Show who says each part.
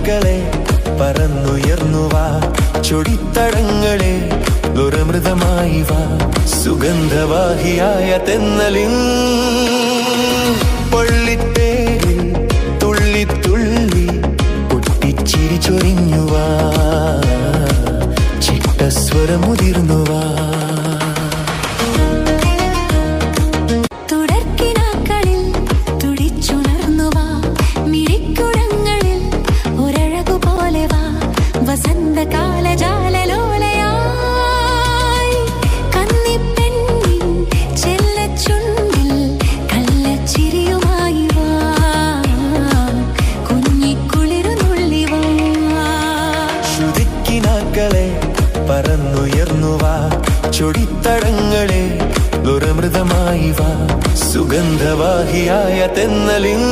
Speaker 1: ചുടുക്കിനാക്കളെ പറന്നുയർന്നു വാ, ചൊടിത്തടങ്ങളെ ദുരമൃതമായി വാ, സുഗന്ധവാഹിയായ തെന്നലിൻ പള്ളിത്തേരിൽ തുള്ളി തുള്ളി പൊട്ടിച്ചിരി ചൊരിഞ്ഞുവാ, ചിട്ടസ്വരമുതിർന്നുവാ. പറന്നുയർന്നു വാ, ചൊടിത്തടങ്ങളെ ദുരമൃതമായി വാ, സുഗന്ധവാഹിയായ തെന്നലിൻ